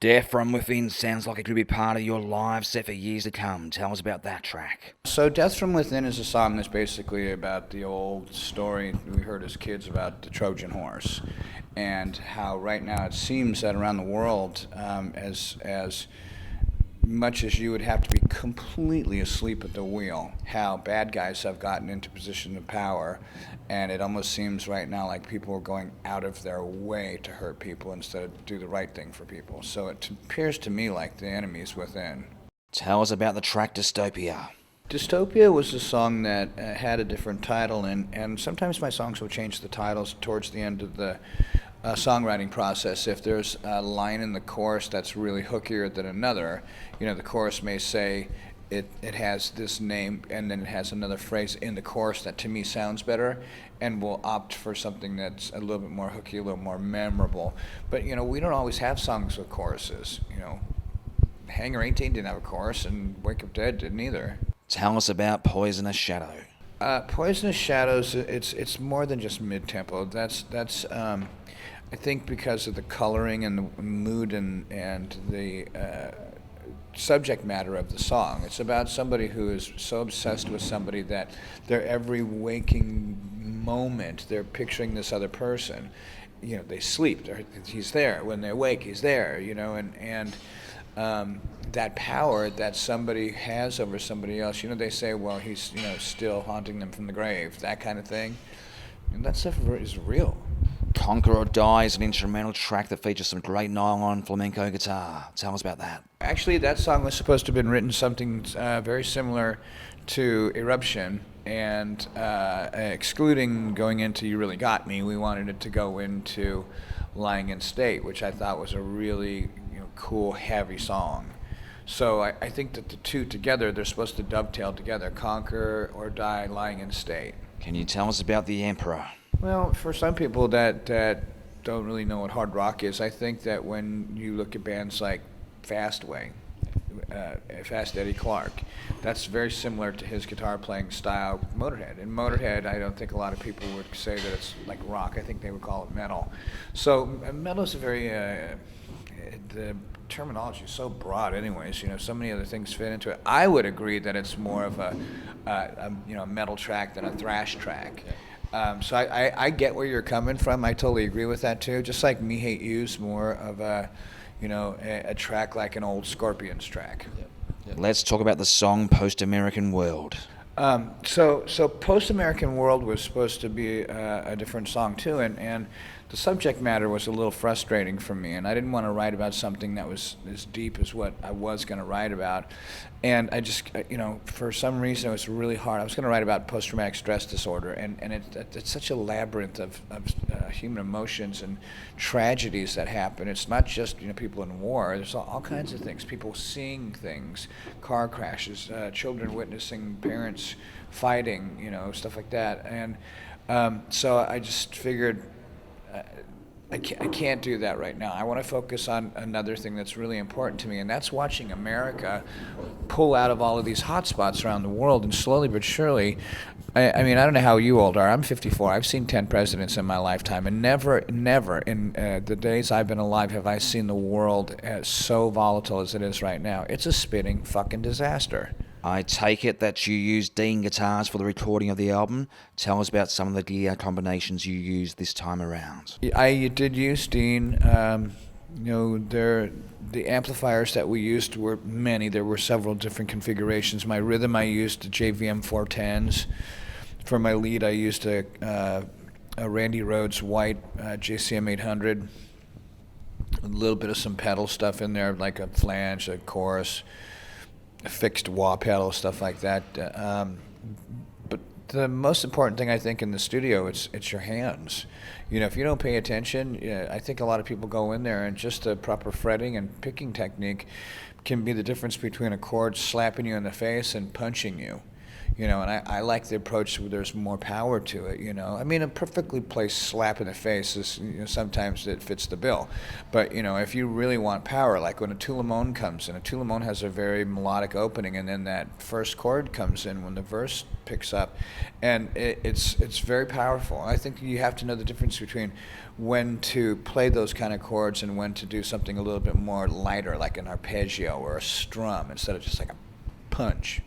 Death from Within sounds like it could be part of your live set for years to come. Tell us about that track. So Death from Within is a song that's basically about the old story we heard as kids about the Trojan horse, and how right now it seems that around the world, as much as you would have to be completely asleep at the wheel, how bad guys have gotten into position of power, and it almost seems right now like people are going out of their way to hurt people instead of do the right thing for people. So it appears to me like the enemy's within. Tell us about the track Dystopia. Dystopia was a song that had a different title, and sometimes my songs will change the titles towards the end of the songwriting process. If there's a line in the chorus that's really hookier than another, the chorus may say it has this name, and then it has another phrase in the chorus that to me sounds better, and we'll opt for something that's a little bit more hooky, a little more memorable. But we don't always have songs with choruses. Hangar 18 didn't have a chorus, and Wake Up Dead didn't either. Tell us about Poisonous Shadow. Poisonous Shadows, it's more than just mid-tempo. That's I think because of the coloring and the mood and the subject matter of the song. It's about somebody who is so obsessed with somebody that their every waking moment they're picturing this other person. They sleep, he's there. When they wake, he's there. And that power that somebody has over somebody else. They say, well, he's still haunting them from the grave, that kind of thing. And that stuff is real. Conquer or Die is an instrumental track that features some great nylon flamenco guitar. Tell us about that. Actually, that song was supposed to have been written something very similar to Eruption, and excluding going into You Really Got Me, we wanted it to go into Lying in State, which I thought was a really cool, heavy song. So I think that the two together, they're supposed to dovetail together, Conquer or Die, Lying in State. Can you tell us about The Emperor? Well, for some people that don't really know what hard rock is, I think that when you look at bands like Fastway, Fast Eddie Clark, that's very similar to his guitar playing style, Motorhead. And Motorhead, I don't think a lot of people would say that it's like rock. I think they would call it metal. So metal is a very, the terminology is so broad anyways, so many other things fit into it. I would agree that it's more of a metal track than a thrash track. So I get where you're coming from. I totally agree with that too. Just like Me Hate You's more of a track like an old Scorpions track. Yep. Let's talk about the song Post-American World. So Post-American World was supposed to be a different song too, and the subject matter was a little frustrating for me, and I didn't want to write about something that was as deep as what I was going to write about. And I just, for some reason it was really hard. I was going to write about post-traumatic stress disorder, and it's such a labyrinth of human emotions and tragedies that happen. It's not just, people in war. There's all kinds of things. People seeing things, car crashes, children witnessing parents fighting, stuff like that. And so I just figured, I can't do that right now. I want to focus on another thing that's really important to me, and that's watching America pull out of all of these hot spots around the world, and slowly but surely, I mean, I don't know how you old are. I'm 54. I've seen 10 presidents in my lifetime, and never in the days I've been alive have I seen the world as so volatile as it is right now. It's a spitting fucking disaster. I take it that you used Dean guitars for the recording of the album. Tell us about some of the gear combinations you used this time around. I did use Dean. The amplifiers that we used were many. There were several different configurations. My rhythm, I used the JVM 410s. For my lead, I used a Randy Rhoads white JCM 800. A little bit of some pedal stuff in there, like a flange, a chorus, a fixed wah pedal, stuff like that. But the most important thing I think in the studio, it's your hands. If you don't pay attention, I think a lot of people go in there and just the proper fretting and picking technique can be the difference between a chord slapping you in the face and punching you. And I like the approach where there's more power to it, I mean, a perfectly placed slap in the face is, sometimes it fits the bill. But, if you really want power, like when a Tulamone comes in, a Tulamone has a very melodic opening, and then that first chord comes in when the verse picks up, and it's very powerful. I think you have to know the difference between when to play those kind of chords and when to do something a little bit more lighter, like an arpeggio or a strum, instead of just like a punch.